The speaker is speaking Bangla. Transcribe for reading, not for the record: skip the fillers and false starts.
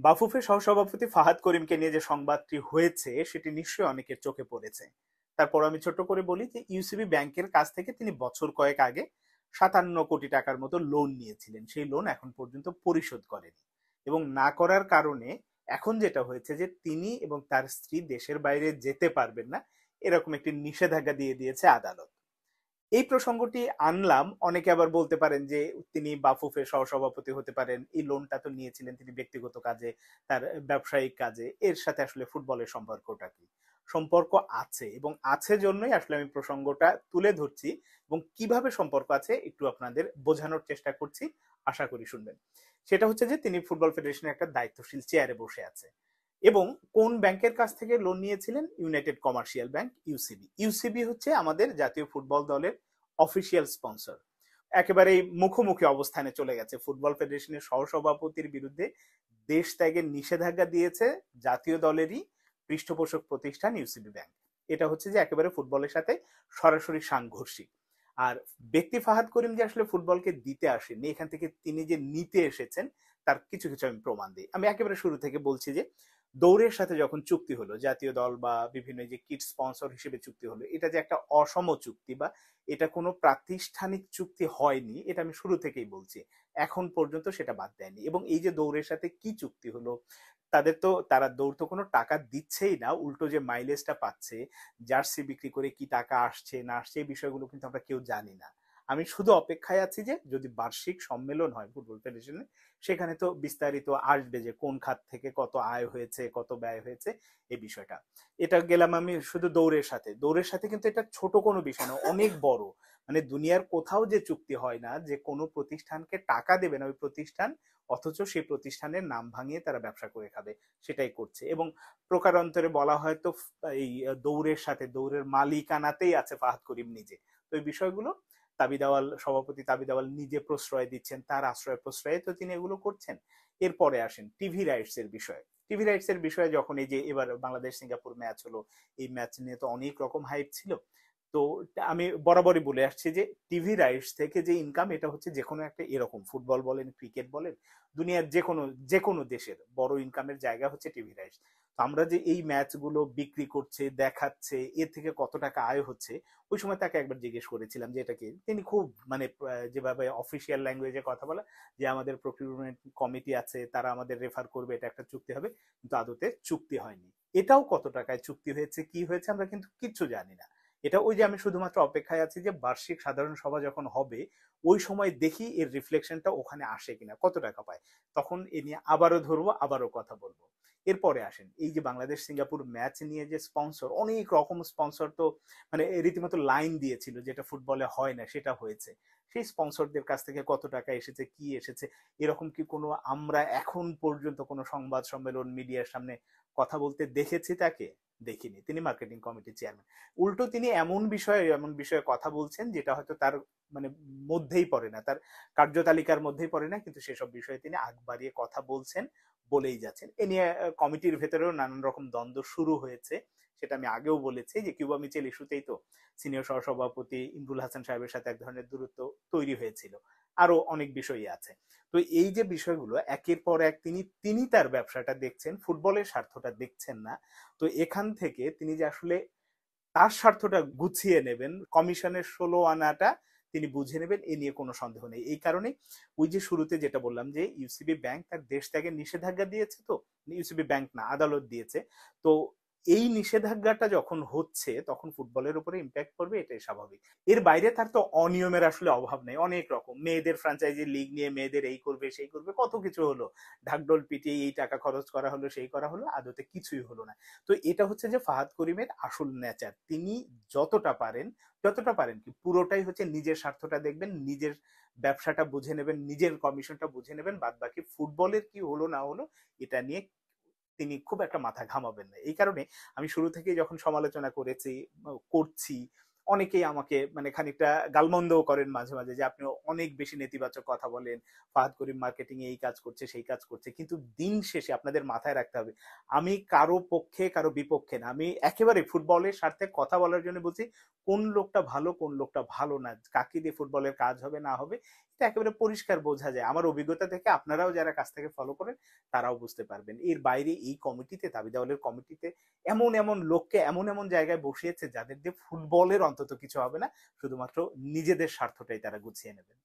বাফুফে সহসভাপতি ফাহাদ করিমকে নিয়ে যে সংবাদটি হয়েছে সেটি নিশ্চয়ই অনেকের চোখে পড়েছে। তারপর আমি ছোট্ট করে বলি যে ইউসিবি ব্যাংকের কাছ থেকে তিনি বছর কয়েক আগে 57 কোটি টাকার মতো লোন নিয়েছিলেন। সেই লোন এখন পর্যন্ত পরিশোধ করেনি এবং না করার কারণে এখন যেটা হয়েছে যে তিনি এবং তার স্ত্রী দেশের বাইরে যেতে পারবেন না, এরকম একটি নিষেধাজ্ঞা দিয়ে দিয়েছে আদালত। এই প্রসঙ্গটি আনলাম, অনেকে আবার বলতে পারেন যে তিনি বাফুফের সহসভাপতি হতে পারেন, এই লোনটা তো নিয়েছিলেন তিনি ব্যক্তিগত কাজে, তার ব্যবসায়িক কাজে, এর সাথে আসলে ফুটবলের সম্পর্কটা কি? সম্পর্ক আছে এবং আছে জন্যই আসলে আমি প্রসঙ্গটা তুলে ধরছি এবং কিভাবে সম্পর্ক আছে একটু আপনাদের বোঝানোর চেষ্টা করছি, আশা করি শুনবেন। সেটা হচ্ছে যে তিনি ফুটবল ফেডারেশনের একটা দায়িত্বশীল চেয়ারে বসে আছে এবং কোন ব্যাংকের কাছ থেকে লোন নিয়েছিলেন? United commercial bank, UCB. UCB হচ্ছে আমাদের জাতীয় ফুটবল দলের অফিসিয়াল স্পন্সর। একেবারেই মুখোমুখি অবস্থানে চলে গেছে, ফুটবল ফেডারেশনের সহসভাপতির বিরুদ্ধে দেশ ত্যাগের নিষেধাজ্ঞা দিয়েছে জাতীয় দলেরই পৃষ্ঠপোষক প্রতিষ্ঠান ইউসিবি ব্যাংক। এটা হচ্ছে যে একেবারে ফুটবলের সাথে সরাসরি সাংঘর্ষিক। আর ব্যক্তি ফাহাদ করিম যে আসলে ফুটবলকে দিতে আসেননি, এখান থেকে তিনি যে নিতে এসেছেন তার কিছু কিছু আমি প্রমাণ দিই। আমি একেবারে শুরু থেকে বলছি যে দৌড়ের সাথে যখন চুক্তি হলো, জাতীয় দল বা বিভিন্ন যে কিট স্পন্সর হিসেবে চুক্তি হলো, এটা যে একটা অসম চুক্তি বা এটা কোনো প্রাতিষ্ঠানিক চুক্তি হয়নি, এটা আমি শুরু থেকেই বলছি। এখন পর্যন্ত সেটা বাদ দেয়নি। এবং এই যে দৌড়ের সাথে কি চুক্তি হলো, তাদের তো তারা দৌড় তো কোনো টাকা দিচ্ছেই না, উল্টো যে মাইলেজটা পাচ্ছে, জার্সি বিক্রি করে কি টাকা আসছে না আসছে এই বিষয়গুলো কিন্তু আমরা কেউ জানি না। আমি শুধু অপেক্ষায় আছি যে যদি বার্ষিক সম্মেলন হয় ফুটবল ফেডারেশনের, সেখানে তো বিস্তারিত আসবে যে কোন খাত থেকে কত আয় হয়েছে কত ব্যয় হয়েছে এই বিষয়টা। এটা গেলাম আমি শুধু দৌড়ের সাথে। দৌড়ের সাথে কিন্তু এটা ছোট কোনো বিষয় না, অনেক বড়। মানে দুনিয়ার কোথাও যে চুক্তি হয় না যে কোনো প্রতিষ্ঠানকে টাকা দেবে না ওই প্রতিষ্ঠান, অথচ সেই প্রতিষ্ঠানের নাম ভাঙিয়ে তারা ব্যবসা করে খাবে, সেটাই করছে। এবং প্রকারান্তরে বলা হয় তো এই দৌড়ের সাথে দৌড়ের মালিকানাতেই আছে ফাহাদ করিম নিজে। তো এই বিষয়গুলো তাবিদাওয়াল সভাপতি তাবিদাওয়াল নিজে প্রশ্রয় দিচ্ছেন, তার আশ্রয় প্রশ্রয়ে তো তিনি এগুলো করছেন। এরপরে আসেন টিভি রাইটস এর বিষয়ে। টিভি রাইটস এর বিষয়ে যখন এই যে এবার বাংলাদেশ সিঙ্গাপুর ম্যাচ হলো, এই ম্যাচ নিয়ে তো অনেক রকম হাইপ ছিল। তো আমি বরাবরই বলে আসছি যে টিভি রাইটস থেকে যে ইনকাম, এটা হচ্ছে যে কোনো একটা, এরকম ফুটবল বলেন ক্রিকেট বলেন, দুনিয়ার যে কোনো দেশের বড় ইনকামের জায়গা হচ্ছে টিভি রাইটস। তো আমরা যে এই ম্যাচগুলো বিক্রি করছে দেখাচ্ছে, এর থেকে কত টাকা আয় হচ্ছে, ওই সময় তাকে একবার জিজ্ঞেস করেছিলাম যে এটা কি, তিনি খুব মানে যেভাবে অফিসিয়াল ল্যাঙ্গুয়েজে কথা বলা, যে আমাদের প্রকিউরমেন্ট কমিটি আছে, তারা আমাদের রেফার করবে, এটা একটা চুক্তি হবে, কিন্তু আদতে চুক্তি হয়নি। এটাও কত টাকায় চুক্তি হয়েছে কি হয়েছে আমরা কিন্তু কিচ্ছু জানি না। এটা ওই যে আমি শুধুমাত্র অপেক্ষায় আছি যে বার্ষিক সাধারণ সভা যখন হবে ওই সময় দেখি এর রিফ্লেকশনটা ওখানে আসে কিনা, কত টাকা পায়, তখন এ নিয়ে আবারও ধরবো, আবারও কথা বলবো। এরপরে আসেন এই যে বাংলাদেশ সিঙ্গাপুর ম্যাচ নিয়ে যে স্পন্সর, অনেক রকম স্পন্সর তো মানে রীতিমতো লাইন দিয়েছিল, যেটা ফুটবলে হয় না সেটা হয়েছে। সেই স্পন্সরদের কাছ থেকে কত টাকা এসেছে কি এসেছে, এরকম কি কোনো আমরা এখন পর্যন্ত কোনো সংবাদ সম্মেলন মিডিয়ার সামনে কথা বলতে দেখেছি তাকে? দেখিনি। তিনি মার্কেটিং কমিটির চেয়ারম্যান। উল্টো তিনি এমন বিষয়ে কথা বলছেন যেটা হয়তো তার মানে মধ্যেই পড়ে না, তার কার্যতালিকার মধ্যেই পড়ে না, কিন্তু সেসব বিষয়ে তিনি আগ বাড়িয়ে কথা বলছেন, বলেই যাচ্ছেন। এ নিয়ে কমিটির ভেতরেও নানান রকম দ্বন্দ্ব শুরু হয়েছে। সেটা আমি আগেও বলেছি যে কিউবা মিচেল ইস্যুতেই তো সিনিয়র সহসভাপতি ইমরুল হাসান সাহেবের সাথে এক ধরনের দূরত্ব তৈরি হয়েছিল। আরো অনেক বিষয়ই আছে। তো এই যে বিষয়গুলো একের পর এক তিনি তিনি তার ব্যবসাটা দেখছেন, ফুটবলের স্বার্থটা দেখছেন না। তো এখান থেকে তিনি যে আসলে তার স্বার্থটা গুছিয়ে নেবেন, কমিশনের 16 আনাটা তিনি বুঝে নেবেন, এ নিয়ে কোনো সন্দেহ নেই। এই কারণে ওই যে শুরুতে যেটা বললাম যে ইউসিবি ব্যাংক তার দেশ ত্যাগের নিষেধাজ্ঞা দিয়েছে, তো ইউসিবি ব্যাংক না, আদালত দিয়েছে। তো এই নিষেধাজ্ঞাটা যখন হচ্ছে তখন ফুটবলের উপরে ইম্প্যাক্ট পড়বে, এটাই স্বাভাবিক। এর বাইরে তার তো অনিয়মের আসলে অভাব নেই, অনেক রকম মেয়েদের ফ্র্যাঞ্চাইজি লিগ নিয়ে মেয়েদের এই করবে সেই করবে কত কিছু হলো, ঢাকঢোল পিটিয়ে এই টাকা খরচ করা হলো সেই করা হলো, আদতে কিছুই হলো না। তো এটা হচ্ছে যে ফাহাদ করিমের আসল নেচার, তিনি যতটা পারেন কি পুরোটাই হচ্ছে নিজের স্বার্থটা দেখবেন, নিজের ব্যবসাটা বুঝে নেবেন, নিজের কমিশনটা বুঝে নেবেন, বাদ বাকি ফুটবলের কি হলো না হলো এটা নিয়ে তিনি খুব একটা মাথা ঘামাবেন না। এই কারণে আমি শুরু থেকেই যখন সমালোচনা করছি, অনেকেই আমাকে মানে খানিকটা গালমন্দও করেন মাঝে মাঝে যে আপনি অনেক বেশি নেতিবাচক কথা বলেন, ফাহাদ করিম মার্কেটিং এই কাজ করছে সেই কাজ করছে। কিন্তু দিন শেষে আপনাদের মাথায় রাখতে হবে, আমি কারো পক্ষে কারো বিপক্ষে না, আমি একেবারে ফুটবলের স্বার্থে কথা বলার জন্য বলছি কোন লোকটা ভালো কোন লোকটা ভালো না, কাকে দিয়ে ফুটবলের কাজ হবে না হবে এটা একেবারে পরিষ্কার বোঝা যায়। আমার অভিজ্ঞতা থেকে আপনারাও যারা কাছ থেকে ফলো করেন তারাও বুঝতে পারবেন। এর বাইরে এই কমিটিতে, দাবি দেওয়ালের কমিটিতে এমন এমন লোককে এমন এমন জায়গায় বসিয়েছে যাদের দিয়ে ফুটবলের অন্তত কিছু হবে না, শুধুমাত্র নিজেদের স্বার্থটাই তারা গুছিয়ে নেবেন।